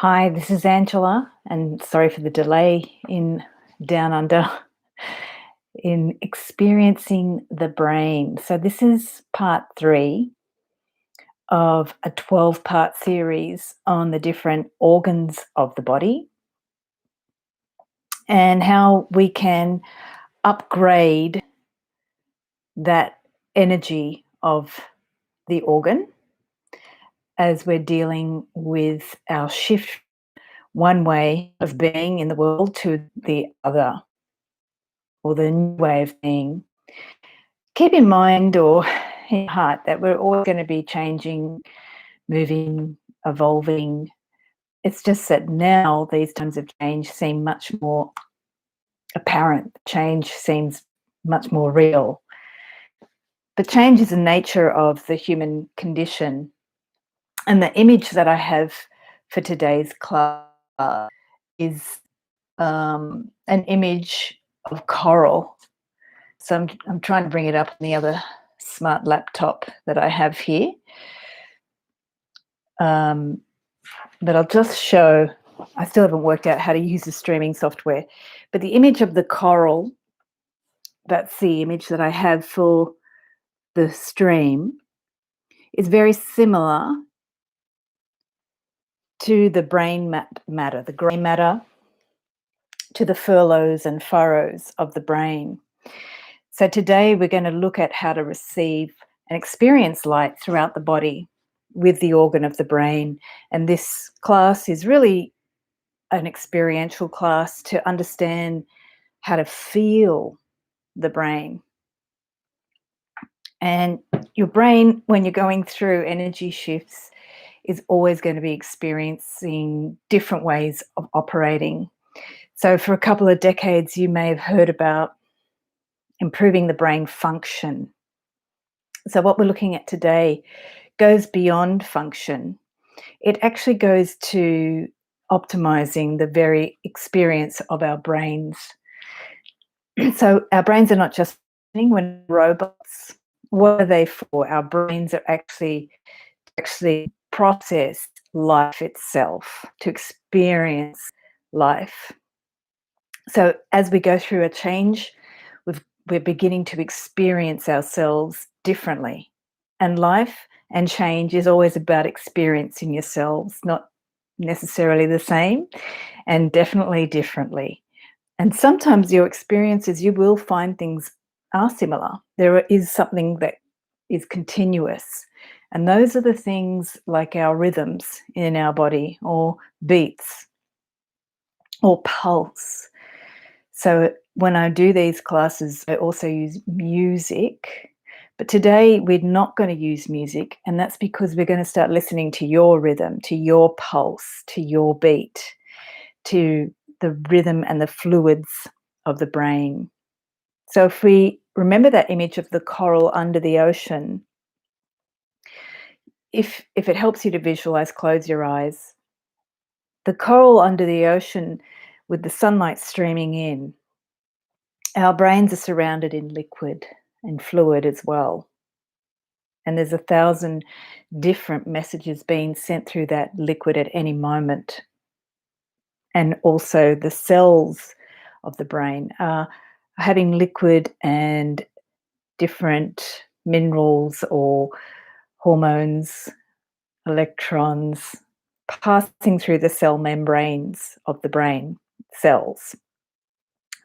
Hi, this is Angela, and sorry for the delay in Down Under in experiencing the brain. So, this is part three of a 12-part series on the different organs of the body and how we can upgrade that energy of the organ as we're dealing with our shift one way of being in the world to the other, or the new way of being. Keep in mind or in your heart that we're always going to be changing, moving, evolving. It's just that now these times of change seem much more apparent. Change seems much more real. But change is the nature of the human condition. And the image that I have for today's class is an image of coral. So I'm trying to bring it up on the other smart laptop that I have here. But I'll just show, I still haven't worked out how to use the streaming software, but the image of the coral, that's the image that I have for the stream, is very similar to the brain matter, the grey matter, to the furrows and furrows of the brain. So today we're going to look at how to receive and experience light throughout the body with the organ of the brain. And this class is really an experiential class to understand how to feel the brain. And your brain, when you're going through energy shifts, is always going to be experiencing different ways of operating. So for a couple of decades, you may have heard about improving the brain function. So what we're looking at today goes beyond function. It actually goes to optimizing the very experience of our brains. So our brains are not just when robots. What are they for? Our brains are actually process life itself, to experience life. So as we go through a change, we're beginning to experience ourselves differently. And life and change is always about experiencing yourselves, not necessarily the same, and definitely differently. And sometimes your experiences, you will find things are similar. There is something that is continuous. And those are the things like our rhythms in our body, or beats, or pulse. So when I do these classes, I also use music. But today we're not going to use music, and that's because we're going to start listening to your rhythm, to your pulse, to your beat, to the rhythm and the fluids of the brain. So if we remember that image of the coral under the ocean, if it helps you to visualize, close your eyes. The coral under the ocean with the sunlight streaming in, our brains are surrounded in liquid and fluid as well. And there's 1,000 different messages being sent through that liquid at any moment. And also the cells of the brain are having liquid and different minerals or hormones, electrons passing through the cell membranes of the brain cells.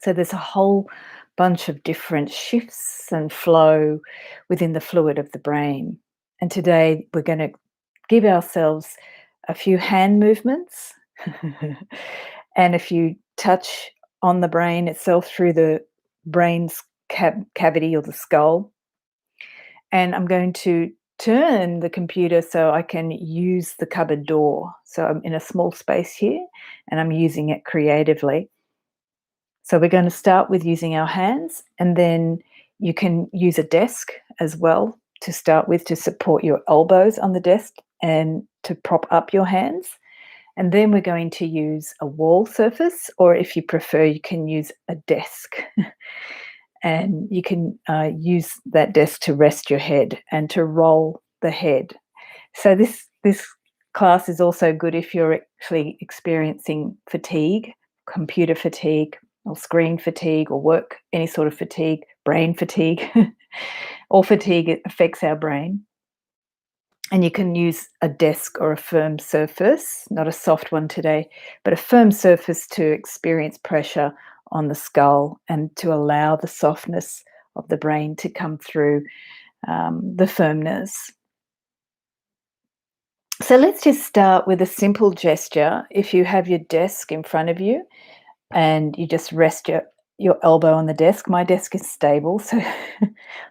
So there's a whole bunch of different shifts and flow within the fluid of the brain. And today we're going to give ourselves a few hand movements and a few touch on the brain itself through the brain's cavity or the skull. And I'm going to turn the computer so I can use the cupboard door. So I'm in a small space here and I'm using it creatively. So we're going to start with using our hands, and then you can use a desk as well to start with, to support your elbows on the desk and to prop up your hands. And then we're going to use a wall surface, or if you prefer, you can use a desk. And you can use that desk to rest your head and to roll the head. So this class is also good if you're actually experiencing fatigue, computer fatigue, or screen fatigue, or work, any sort of fatigue, brain fatigue. All fatigue affects our brain. And you can use a desk or a firm surface, not a soft one today, but a firm surface to experience pressure on the skull and to allow the softness of the brain to come through the firmness. So let's just start with a simple gesture. If you have your desk in front of you and you just rest your elbow on the desk. My desk is stable, so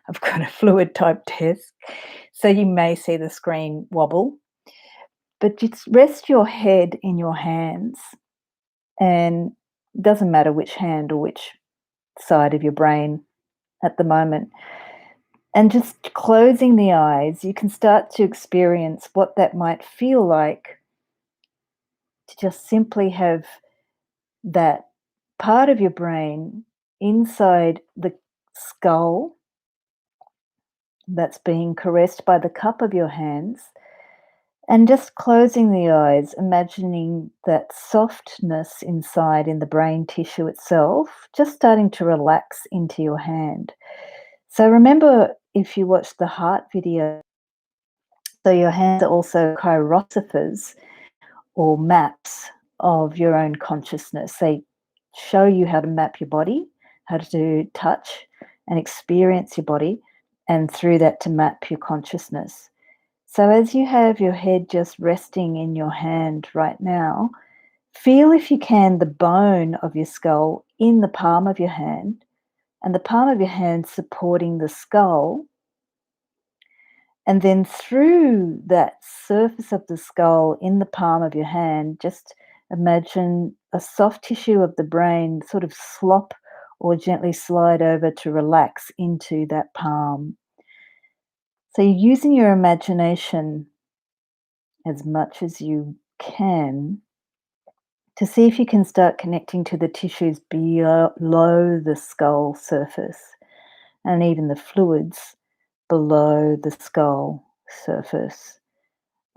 I've got a fluid type desk. So you may see the screen wobble, but just rest your head in your hands, and it doesn't matter which hand or which side of your brain at the moment. And just closing the eyes, you can start to experience what that might feel like to just simply have that part of your brain inside the skull that's being caressed by the cup of your hands, and just closing the eyes, imagining that softness inside in the brain tissue itself, just starting to relax into your hand. So remember, if you watch the heart video, so your hands are also chirosophers, or maps of your own consciousness. They show you how to map your body, how to touch and experience your body, and through that to map your consciousness. So as you have your head just resting in your hand right now, feel, if you can, the bone of your skull in the palm of your hand, and the palm of your hand supporting the skull. And then through that surface of the skull in the palm of your hand, just imagine a soft tissue of the brain sort of slop or gently slide over to relax into that palm. So you're using your imagination as much as you can to see if you can start connecting to the tissues below the skull surface and even the fluids below the skull surface.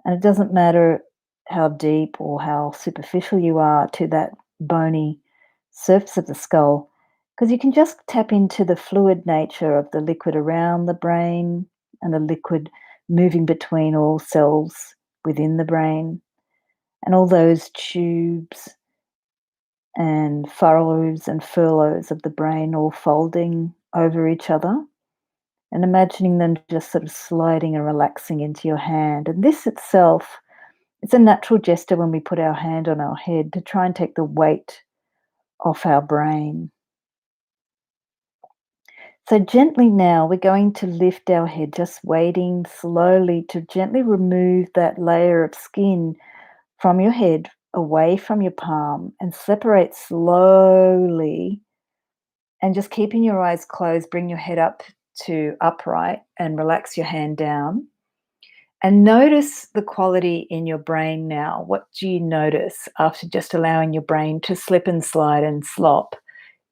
And it doesn't matter how deep or how superficial you are to that bony surface of the skull, because you can just tap into the fluid nature of the liquid around the brain and the liquid moving between all cells within the brain, and all those tubes and furrows and furloughs of the brain all folding over each other, and imagining them just sort of sliding and relaxing into your hand. And this itself, it's a natural gesture when we put our hand on our head to try and take the weight off our brain. So gently now, we're going to lift our head, just waiting slowly to gently remove that layer of skin from your head away from your palm and separate slowly, and just keeping your eyes closed, bring your head up to upright and relax your hand down. And notice the quality in your brain now. What do you notice after just allowing your brain to slip and slide and slop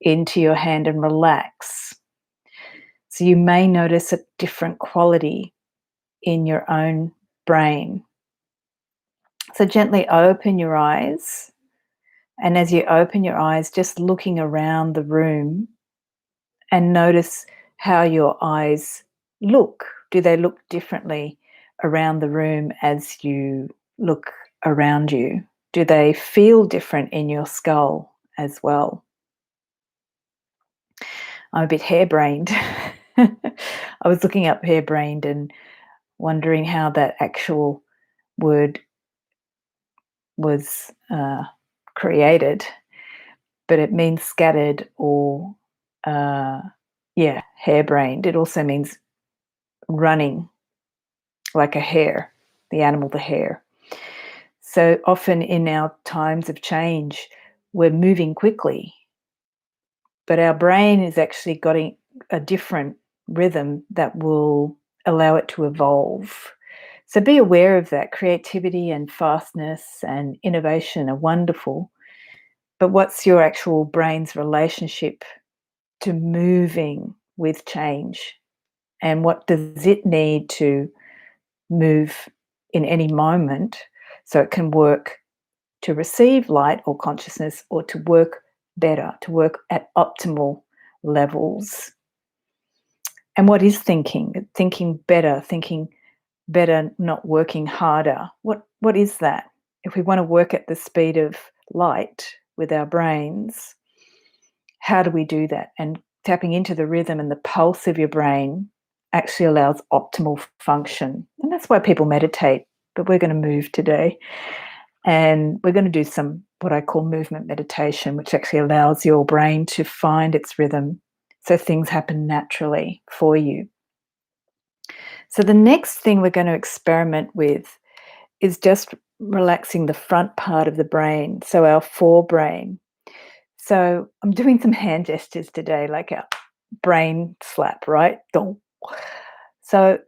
into your hand and relax? So you may notice a different quality in your own brain. So gently open your eyes. And as you open your eyes, just looking around the room, and notice how your eyes look. Do they look differently around the room as you look around you? Do they feel different in your skull as well? I'm a bit harebrained. I was looking up harebrained and wondering how that actual word was created, but it means scattered or, harebrained. It also means running like a hare, the animal, the hare. So often in our times of change, we're moving quickly, but our brain is actually got a different rhythm that will allow it to evolve. So be aware of that. Creativity and fastness and innovation are wonderful, but what's your actual brain's relationship to moving with change? And what does it need to move in any moment so it can work to receive light or consciousness, or to work better, to work at optimal levels. And what is thinking? Thinking better, not working harder. What is that? If we want to work at the speed of light with our brains, how do we do that? And tapping into the rhythm and the pulse of your brain actually allows optimal function. And that's why people meditate. But we're going to move today. And we're going to do some what I call movement meditation, which actually allows your brain to find its rhythm so things happen naturally for you. So the next thing we're going to experiment with is just relaxing the front part of the brain, so our forebrain. So I'm doing some hand gestures today, like a brain slap, right? Dong. So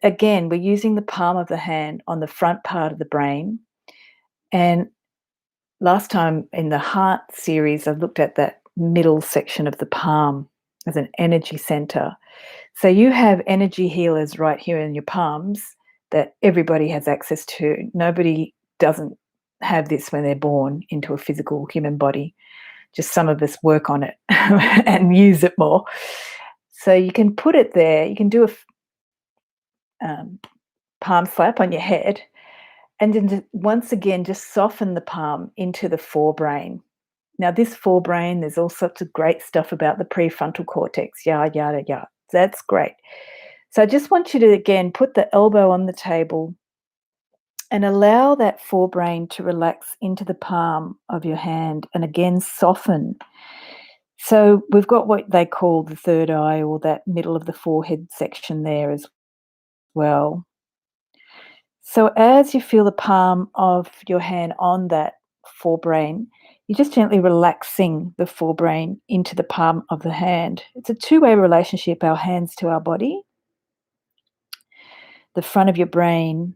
again, we're using the palm of the hand on the front part of the brain. And last time in the heart series, I looked at that middle section of the palm as an energy center. So you have energy healers right here in your palms that everybody has access to. Nobody doesn't have this when they're born into a physical human body. Just some of us work on it and use it more. So you can put it there. You can do a palm slap on your head, and then once again, just soften the palm into the forebrain. Now, this forebrain, there's all sorts of great stuff about the prefrontal cortex, yada, yada, yada. That's great. So I just want you to, again, put the elbow on the table and allow that forebrain to relax into the palm of your hand, and again, soften. So we've got what they call the third eye, or that middle of the forehead section there as well. So as you feel the palm of your hand on that forebrain, you're just gently relaxing the forebrain into the palm of the hand. It's a two-way relationship, our hands to our body. The front of your brain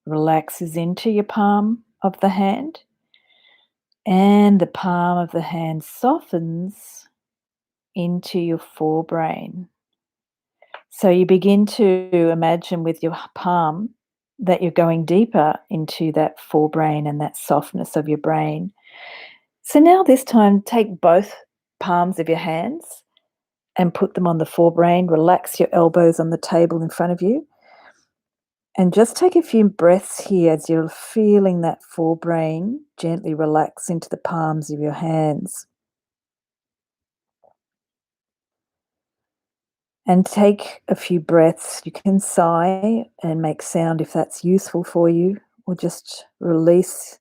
relaxes into your palm of the hand, and the palm of the hand softens into your forebrain. So you begin to imagine with your palm that you're going deeper into that forebrain and that softness of your brain. So now this time, take both palms of your hands and put them on the forebrain. Relax your elbows on the table in front of you. And just take a few breaths here as you're feeling that forebrain gently relax into the palms of your hands. And take a few breaths. You can sigh and make sound if that's useful for you, or just release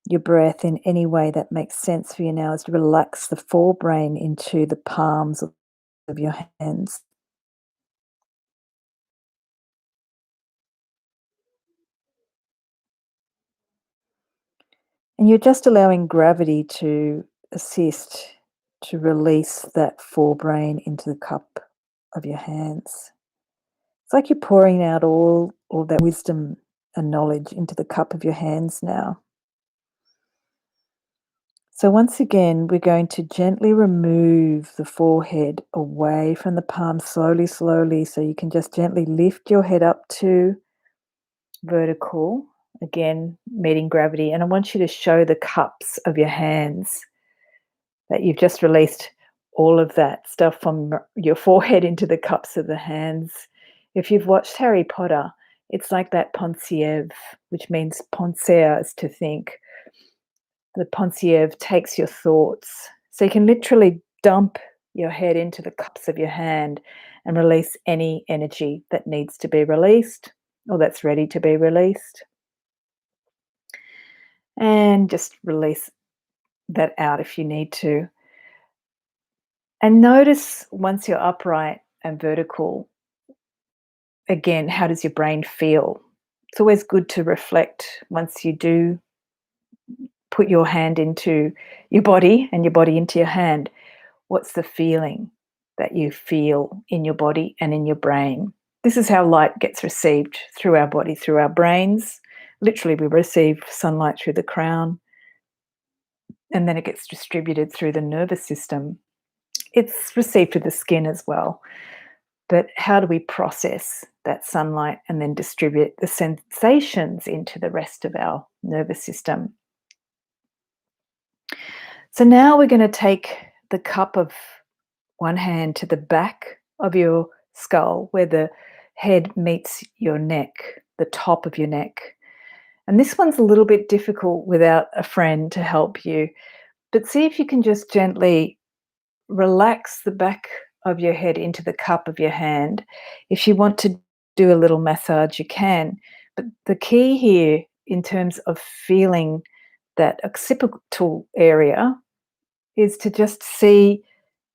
your breath in any way that makes sense for you now as you relax the forebrain into the palms of your hands. And you're just allowing gravity to assist to release that forebrain into the cup of your hands. It's like you're pouring out all that wisdom and knowledge into the cup of your hands now. So once again, we're going to gently remove the forehead away from the palm slowly, slowly, so you can just gently lift your head up to vertical, again, meeting gravity. And I want you to show the cups of your hands that you've just released all of that stuff from your forehead into the cups of the hands. If you've watched Harry Potter, it's like that pensiev, which means penser is to think. The pensiev takes your thoughts. So you can literally dump your head into the cups of your hand and release any energy that needs to be released or that's ready to be released. And just release that out if you need to. And notice once you're upright and vertical, again, how does your brain feel? It's always good to reflect once you do put your hand into your body and your body into your hand. What's the feeling that you feel in your body and in your brain? This is how light gets received through our body, through our brains. Literally, we receive sunlight through the crown, and then it gets distributed through the nervous system. It's received through the skin as well. But how do we process that sunlight and then distribute the sensations into the rest of our nervous system. So now we're going to take the cup of one hand to the back of your skull where the head meets your neck, the top of your neck. And this one's a little bit difficult without a friend to help you, but see if you can just gently relax the back of your head into the cup of your hand. If you want to do a little massage, you can. But the key here in terms of feeling that occipital area is to just see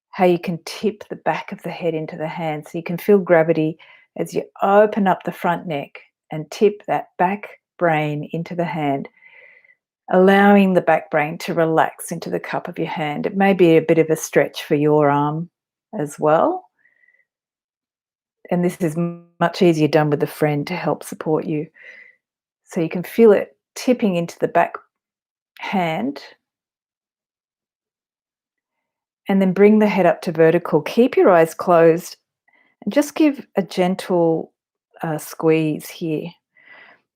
how you can tip the back of the head into the hand. So you can feel gravity as you open up the front neck and tip that back brain into the hand, allowing the back brain to relax into the cup of your hand. It may be a bit of a stretch for your arm as well. And this is much easier done with a friend to help support you. So you can feel it tipping into the back hand. And then bring the head up to vertical. Keep your eyes closed and just give a gentle squeeze here.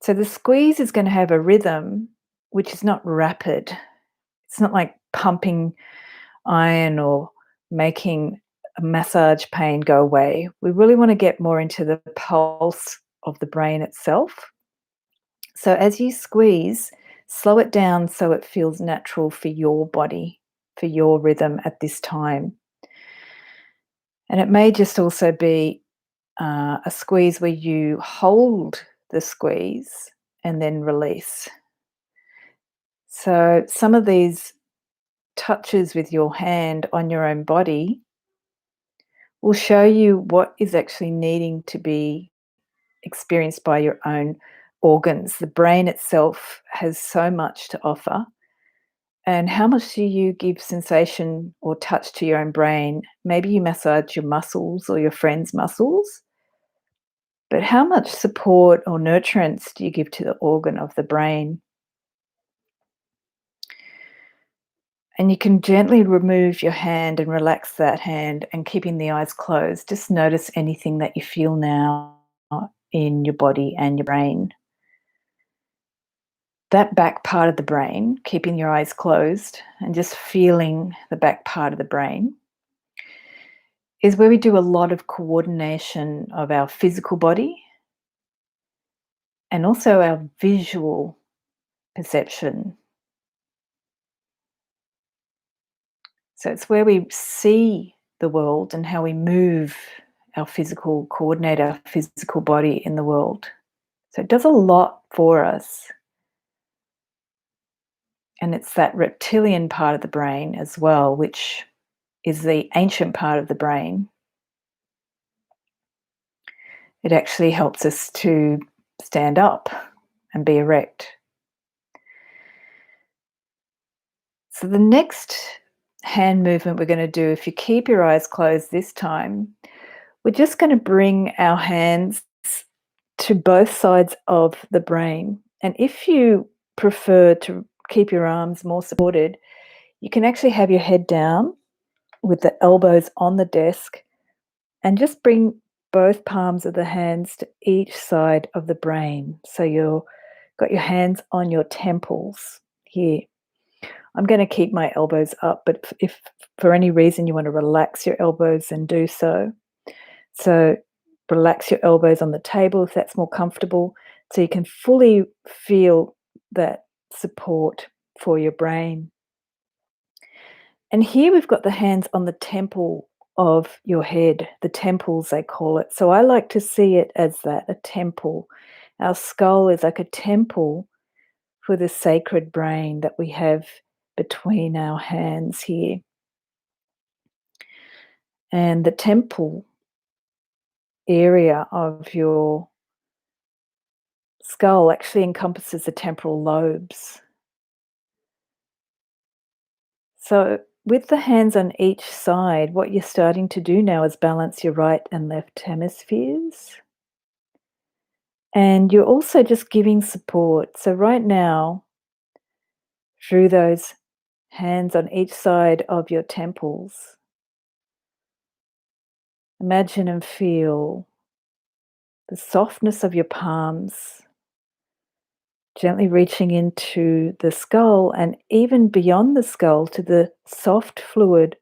So the squeeze is going to have a rhythm which is not rapid. It's not like pumping iron or making a massage pain go away. We really want to get more into the pulse of the brain itself. So as you squeeze, slow it down so it feels natural for your body, for your rhythm at this time. And it may just also be a squeeze where you hold the squeeze and then release. So some of these touches with your hand on your own body will show you what is actually needing to be experienced by your own organs. The brain itself has so much to offer. And how much do you give sensation or touch to your own brain? Maybe you massage your muscles or your friend's muscles. But how much support or nurturance do you give to the organ of the brain? And you can gently remove your hand and relax that hand and keeping the eyes closed. Just notice anything that you feel now in your body and your brain. That back part of the brain, keeping your eyes closed and just feeling the back part of the brain, is where we do a lot of coordination of our physical body and also our visual perception. So it's where we see the world and how we move coordinate our physical body in the world. So it does a lot for us. And it's that reptilian part of the brain as well, which is the ancient part of the brain. It actually helps us to stand up and be erect. So the next hand movement we're going to do, if you keep your eyes closed this time, we're just going to bring our hands to both sides of the brain. And if you prefer to keep your arms more supported, you can actually have your head down with the elbows on the desk and just bring both palms of the hands to each side of the brain. So you've got your hands on your temples here. I'm going to keep my elbows up, but if for any reason you want to relax your elbows, then do so. So relax your elbows on the table if that's more comfortable, so you can fully feel that support for your brain. And here we've got the hands on the temple of your head, the temples they call it. So I like to see it as that, a temple. Our skull is like a temple for the sacred brain that we have between our hands here. And the temple area of your skull actually encompasses the temporal lobes. So with the hands on each side, what you're starting to do now is balance your right and left hemispheres. And you're also just giving support. So right now, through those hands on each side of your temples, imagine and feel the softness of your palms, gently reaching into the skull and even beyond the skull to the soft fluid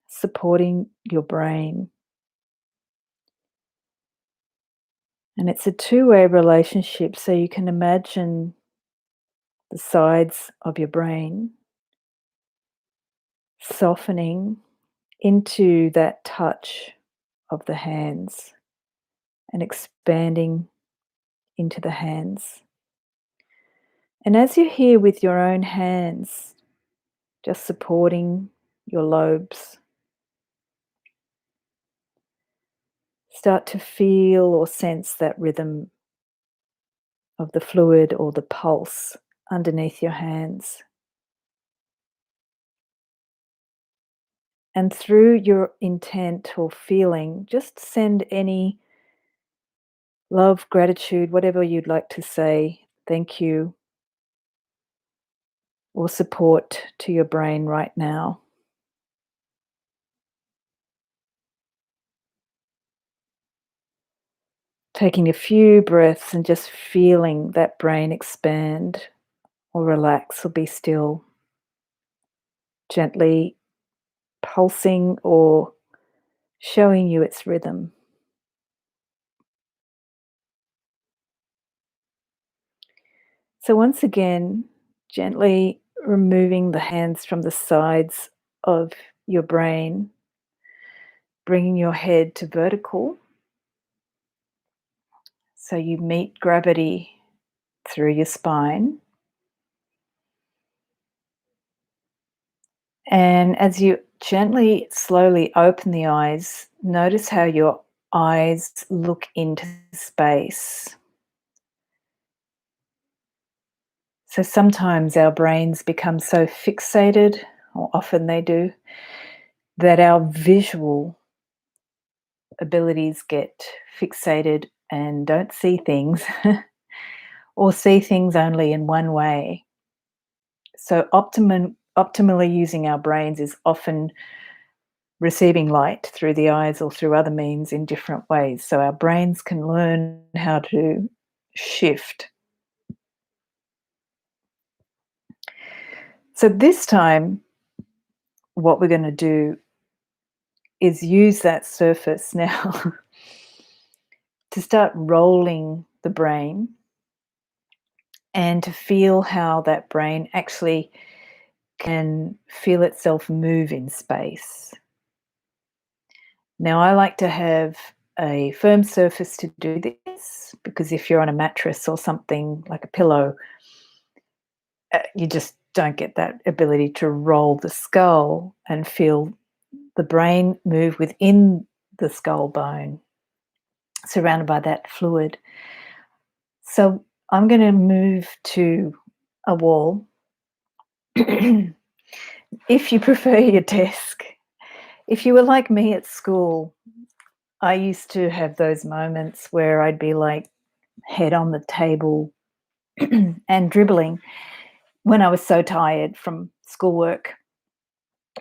supporting your brain. And it's a two-way relationship, so you can imagine the sides of your brain softening into that touch of the hands and expanding into the hands. And as you're here with your own hands, just supporting your lobes, start to feel or sense that rhythm of the fluid or the pulse underneath your hands. And through your intent or feeling, just send any love, gratitude, whatever you'd like to say, thank you, or support to your brain right now. Taking a few breaths and just feeling that brain expand or relax or be still, gently pulsing or showing you its rhythm. So, once again, gently removing the hands from the sides of your brain, bringing your head to vertical so you meet gravity through your spine. And as you gently, slowly open the eyes, notice how your eyes look into space. So sometimes our brains become so fixated, or often they do, that our visual abilities get fixated and don't see things or see things only in one way. So optimally using our brains is often receiving light through the eyes or through other means in different ways. So our brains can learn how to shift. So this time, what we're going to do is use that surface now to start rolling the brain and to feel how that brain actually can feel itself move in space. Now, I like to have a firm surface to do this because if you're on a mattress or something like a pillow, you just don't get that ability to roll the skull and feel the brain move within the skull bone, surrounded by that fluid. So I'm going to move to a wall. If you prefer your desk, if you were like me at school, I used to have those moments where I'd be like head on the table and dribbling when I was so tired from schoolwork.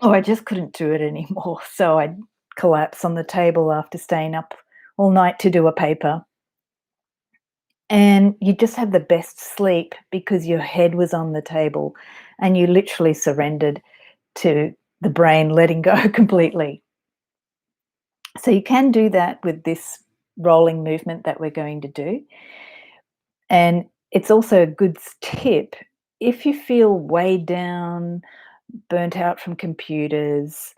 Oh, I just couldn't do it anymore. So I'd collapse on the table after staying up all night to do a paper. And you just had the best sleep because your head was on the table and you literally surrendered to the brain letting go completely. So you can do that with this rolling movement that we're going to do. And it's also a good tip if you feel weighed down, burnt out from computers.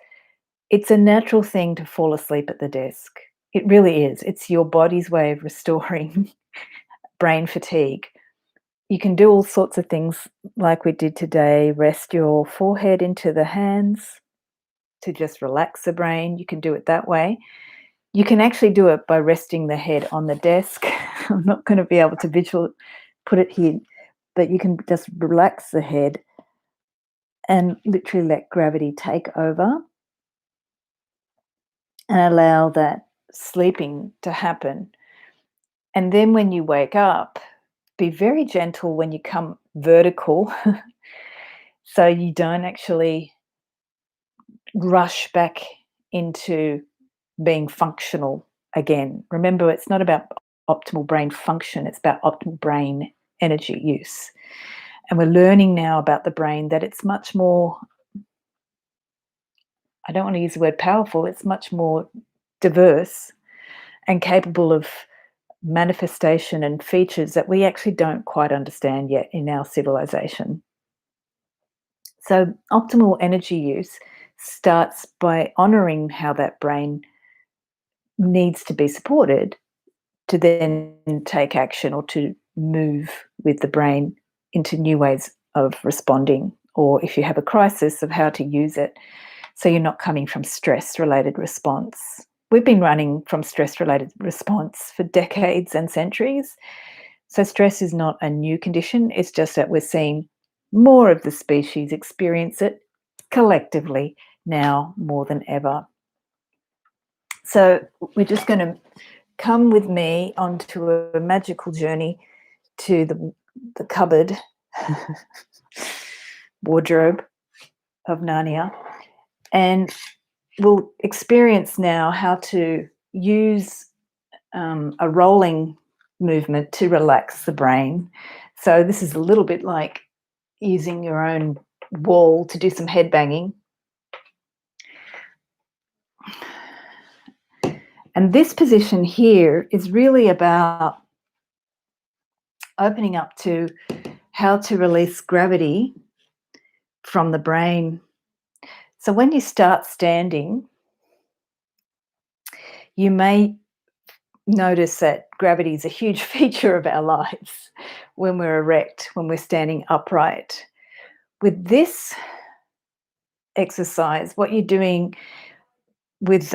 It's a natural thing to fall asleep at the desk. It really is. It's your body's way of restoring brain fatigue. You can do all sorts of things like we did today. Rest your forehead into the hands to just relax the brain. You can do it that way. You can actually do it by resting the head on the desk. I'm not going to be able to put it here, but you can just relax the head and literally let gravity take over and allow that sleeping to happen. And then when you wake up, be very gentle when you come vertical so you don't actually rush back into being functional again. Remember, it's not about optimal brain function, it's about optimal brain energy use. And we're learning now about the brain that it's much more, I don't want to use the word powerful, it's much more diverse and capable of manifestation and features that we actually don't quite understand yet in our civilization. So, optimal energy use starts by honoring how that brain needs to be supported to then take action or to move with the brain into new ways of responding, or if you have a crisis, of how to use it so you're not coming from stress related response. We've been running from stress related response for decades and centuries. So, stress is not a new condition, it's just that we're seeing more of the species experience it collectively now more than ever. So, we're just going to come with me onto a magical journey to the cupboard wardrobe of Narnia, and we'll experience now how to use a rolling movement to relax the brain. So this is a little bit like using your own wall to do some head banging. And this position here is really about opening up to how to release gravity from the brain. So when you start standing, you may notice that gravity is a huge feature of our lives when we're erect, when we're standing upright. With this exercise, what you're doing with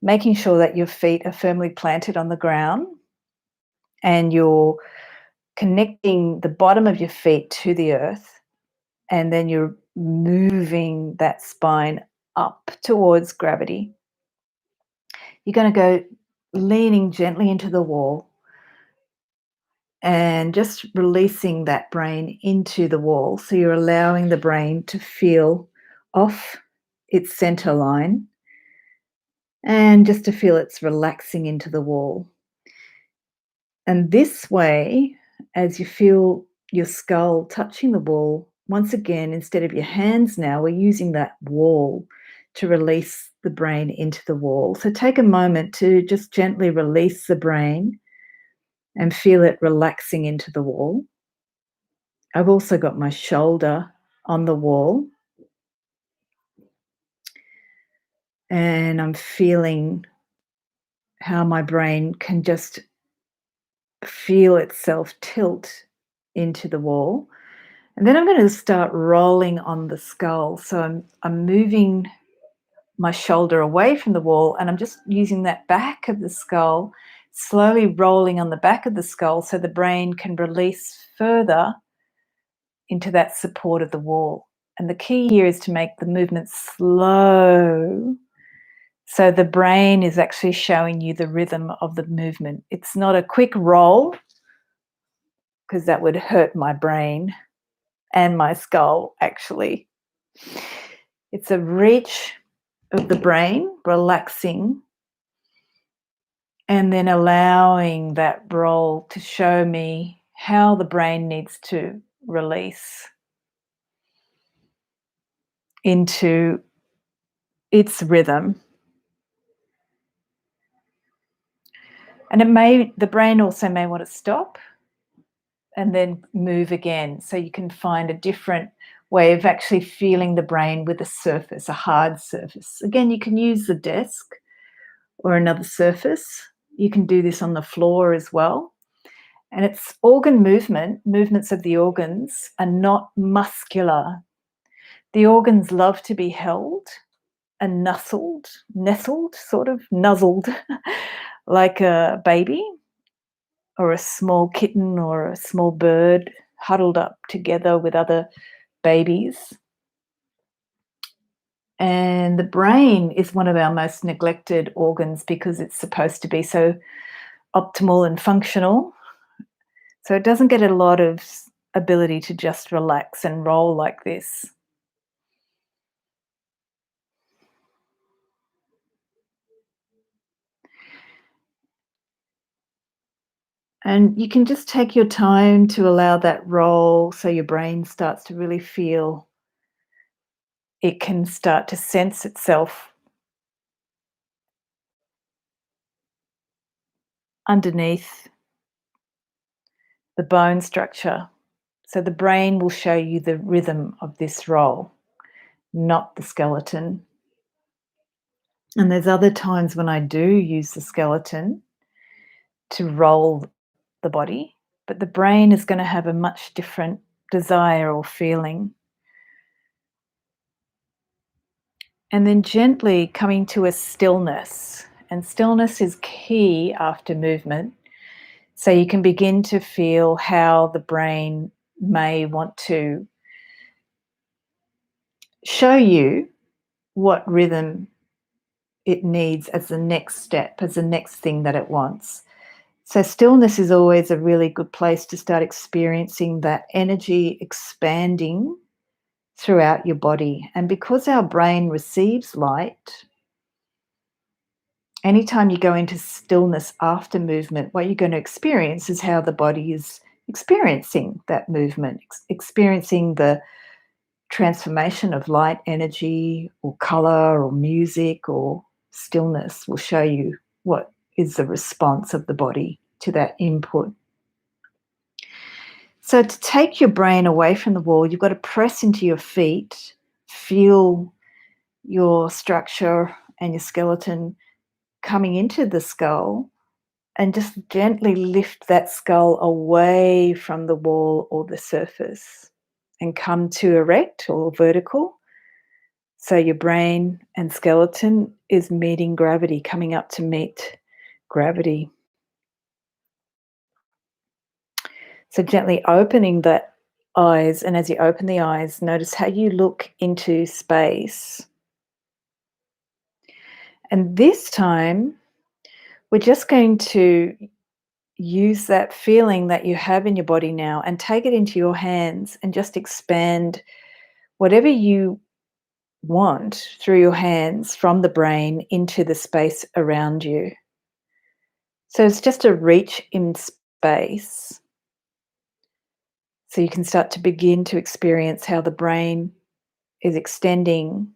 making sure that your feet are firmly planted on the ground and you're connecting the bottom of your feet to the earth, and then you're moving that spine up towards gravity. You're going to go leaning gently into the wall and just releasing that brain into the wall. So you're allowing the brain to feel off its center line and just to feel it's relaxing into the wall. And this way, as you feel your skull touching the wall, once again, instead of your hands now, we're using that wall to release the brain into the wall. So take a moment to just gently release the brain and feel it relaxing into the wall. I've also got my shoulder on the wall, and I'm feeling how my brain can just feel itself tilt into the wall. And then I'm going to start rolling on the skull. So I'm moving my shoulder away from the wall, and I'm just using that back of the skull, slowly rolling on the back of the skull so the brain can release further into that support of the wall. And the key here is to make the movement slow so the brain is actually showing you the rhythm of the movement. It's not a quick roll because that would hurt my brain and my skull, actually. It's a reach of the brain, relaxing, and then allowing that roll to show me how the brain needs to release into its rhythm. And the brain also may want to stop and then move again. So you can find a different way of actually feeling the brain with a surface, a hard surface. Again, you can use the desk or another surface. You can do this on the floor as well. And it's organ movements of the organs are not muscular. The organs love to be held and nestled, sort of nuzzled like a baby or a small kitten or a small bird huddled up together with other babies. And the brain is one of our most neglected organs because it's supposed to be so optimal and functional. So it doesn't get a lot of ability to just relax and roll like this. And you can just take your time to allow that roll so your brain starts to really feel it can start to sense itself underneath the bone structure. So the brain will show you the rhythm of this roll, not the skeleton. And there's other times when I do use the skeleton to roll the body, but the brain is going to have a much different desire or feeling. And then gently coming to a stillness. And stillness is key after movement. So you can begin to feel how the brain may want to show you what rhythm it needs as the next step, as the next thing that it wants. So stillness is always a really good place to start experiencing that energy expanding throughout your body. And because our brain receives light, anytime you go into stillness after movement, what you're going to experience is how the body is experiencing that movement, experiencing the transformation of light energy or color or music or stillness will show you what is the response of the body to that input. So to take your brain away from the wall, you've got to press into your feet, feel your structure and your skeleton coming into the skull, and just gently lift that skull away from the wall or the surface and come to erect or vertical. So your brain and skeleton is meeting gravity, coming up to meet gravity. So gently opening the eyes, and as you open the eyes, notice how you look into space. And this time, we're just going to use that feeling that you have in your body now and take it into your hands and just expand whatever you want through your hands from the brain into the space around you. So it's just a reach in space. So you can start to begin to experience how the brain is extending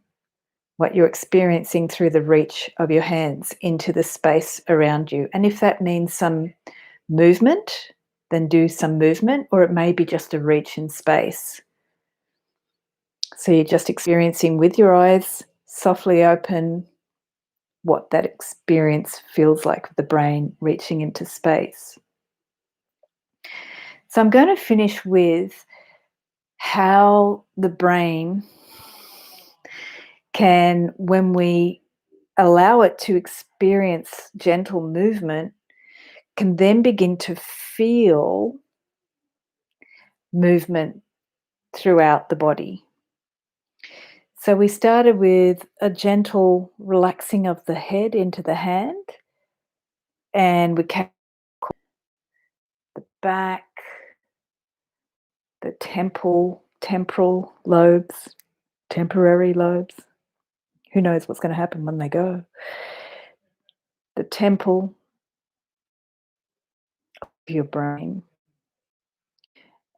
what you're experiencing through the reach of your hands into the space around you. And if that means some movement, then do some movement, or it may be just a reach in space. So you're just experiencing with your eyes softly open what that experience feels like with the brain reaching into space. So I'm going to finish with how the brain can, when we allow it to experience gentle movement, can then begin to feel movement throughout the body. So we started with a gentle relaxing of the head into the hand, and we came the back, the temporal lobes, temporary lobes. Who knows what's going to happen when they go? The temple of your brain.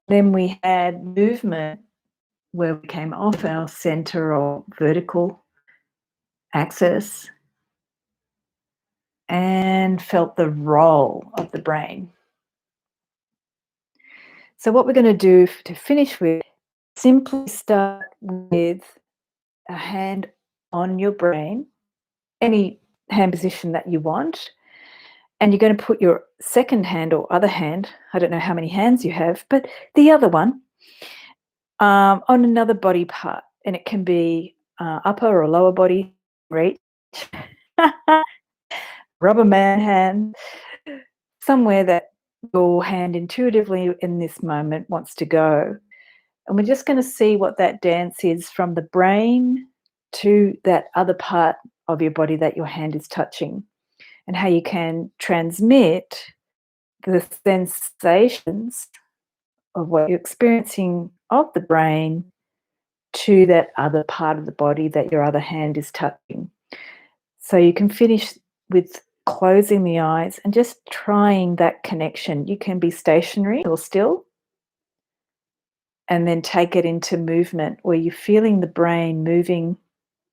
Then we had movement where we came off our center or vertical axis and felt the roll of the brain. So what we're going to do to finish with, simply start with a hand on your brain, any hand position that you want, and you're going to put your second hand or other hand, I don't know how many hands you have, but the other one, on another body part, and it can be upper or lower body, reach, rubber man hand, somewhere that your hand intuitively in this moment wants to go. And we're just going to see what that dance is from the brain to that other part of your body that your hand is touching, and how you can transmit the sensations of what you're experiencing of the brain to that other part of the body that your other hand is touching. So you can finish with closing the eyes and just trying that connection. You can be stationary or still, and then take it into movement where you're feeling the brain moving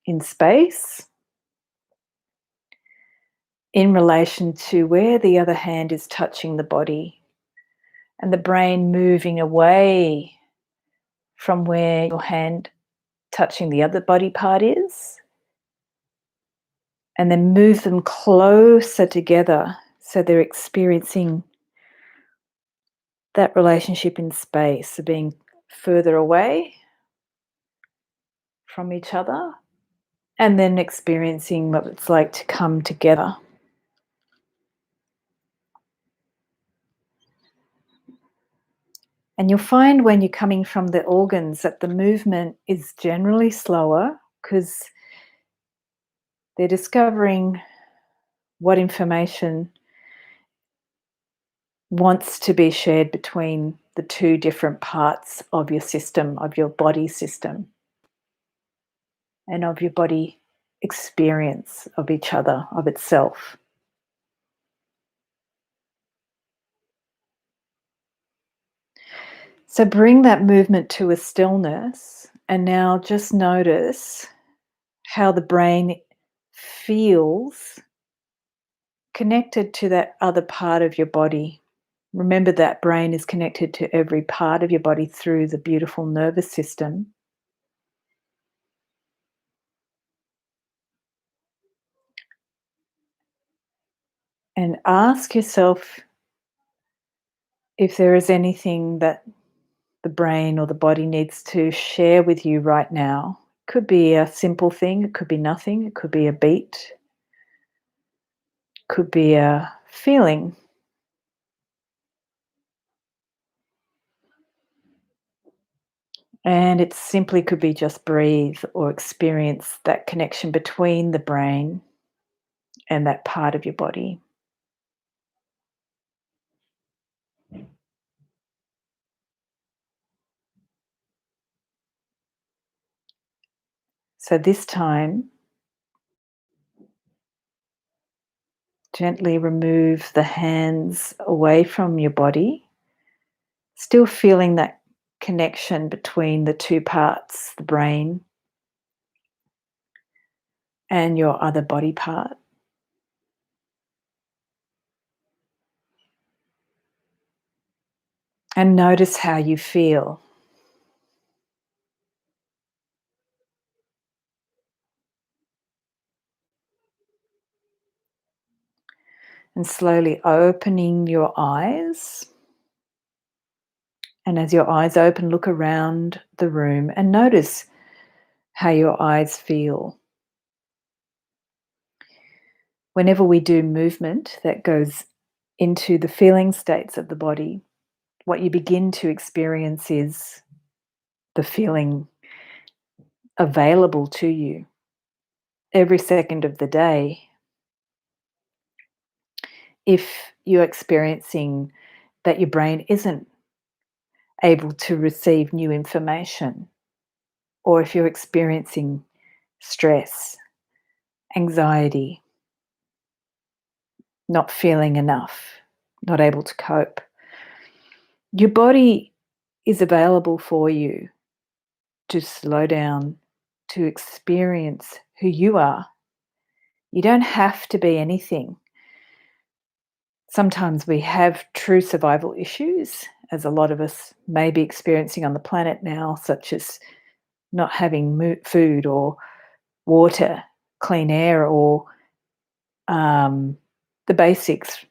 in space in relation to where the other hand is touching the body, and the brain moving away from where your hand touching the other body part is, and then move them closer together so they're experiencing that relationship in space, so being further away from each other, and then experiencing what it's like to come together. And you'll find when you're coming from the organs that the movement is generally slower because they're discovering what information wants to be shared between the two different parts of your system, of your body system, and of your body experience of each other, of itself. So bring that movement to a stillness, and now just notice how the brain feels connected to that other part of your body. Remember that brain is connected to every part of your body through the beautiful nervous system. And ask yourself if there is anything that the brain or the body needs to share with you right now. It could be a simple thing, it could be nothing, it could be a beat, it could be a feeling. And it simply could be just breathe or experience that connection between the brain and that part of your body. So this time, gently remove the hands away from your body, still feeling that connection between the two parts, the brain and your other body part. And notice how you feel. And slowly opening your eyes. And as your eyes open, look around the room and notice how your eyes feel. Whenever we do movement that goes into the feeling states of the body, what you begin to experience is the feeling available to you every second of the day. If you're experiencing that your brain isn't able to receive new information, or if you're experiencing stress, anxiety, not feeling enough, not able to cope, your body is available for you to slow down, to experience who you are. You don't have to be anything. Sometimes we have true survival issues, as a lot of us may be experiencing on the planet now, such as not having food or water, clean air, or the basics.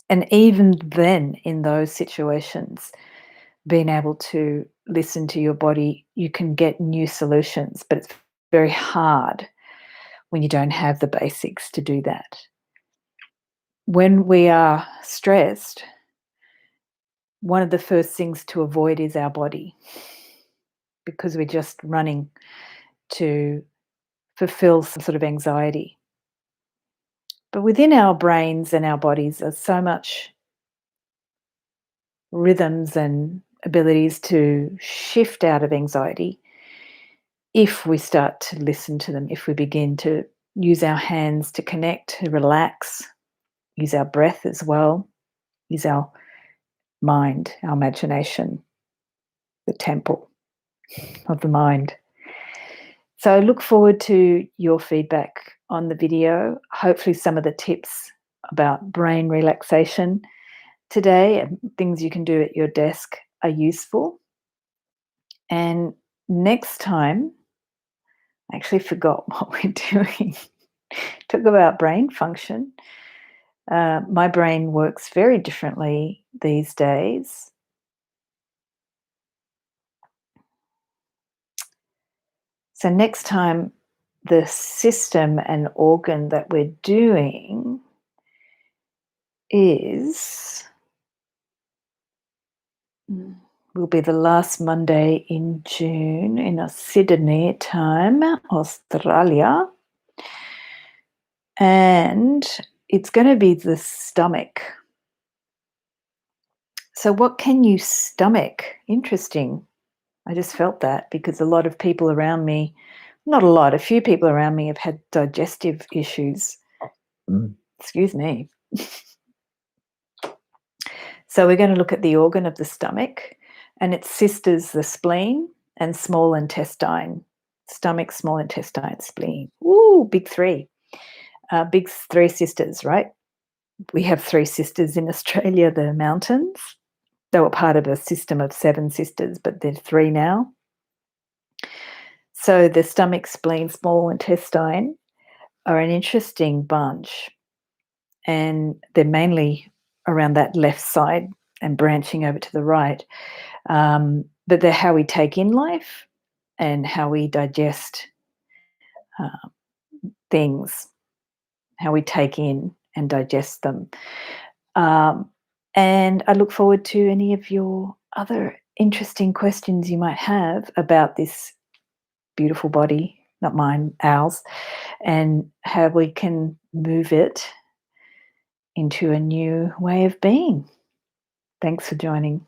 And even then, in those situations, being able to listen to your body, you can get new solutions, but it's very hard when you don't have the basics to do that. When we are stressed, one of the first things to avoid is our body, because we're just running to fulfill some sort of anxiety. But within our brains and our bodies are so much rhythms and abilities to shift out of anxiety if we start to listen to them, if we begin to use our hands to connect, to relax, use our breath as well, use our mind, our imagination, the temple of the mind. So I look forward to your feedback on the video. Hopefully some of the tips about brain relaxation today and things you can do at your desk are useful. And next time, I actually forgot what we're doing. Talk about brain function. My brain works very differently these days. So next time, the system and organ that we're doing will be the last Monday in June in Sydney time, Australia. And it's going to be the stomach. So what can you stomach? Interesting. I just felt that because a lot of people around me, not a lot, a few people around me have had digestive issues. Excuse me. So we're going to look at the organ of the stomach and its sisters, the spleen and small intestine. Stomach, small intestine, spleen. Ooh, big three. Big three sisters, right? We have three sisters in Australia, the mountains. They were part of a system of 7 sisters, but they're 3 now. So the stomach, spleen, small intestine are an interesting bunch. And they're mainly around that left side and branching over to the right. But they're how we take in life and how we digest things, how we take in and digest them. And I look forward to any of your other interesting questions you might have about this beautiful body, not mine, ours, and how we can move it into a new way of being. Thanks for joining.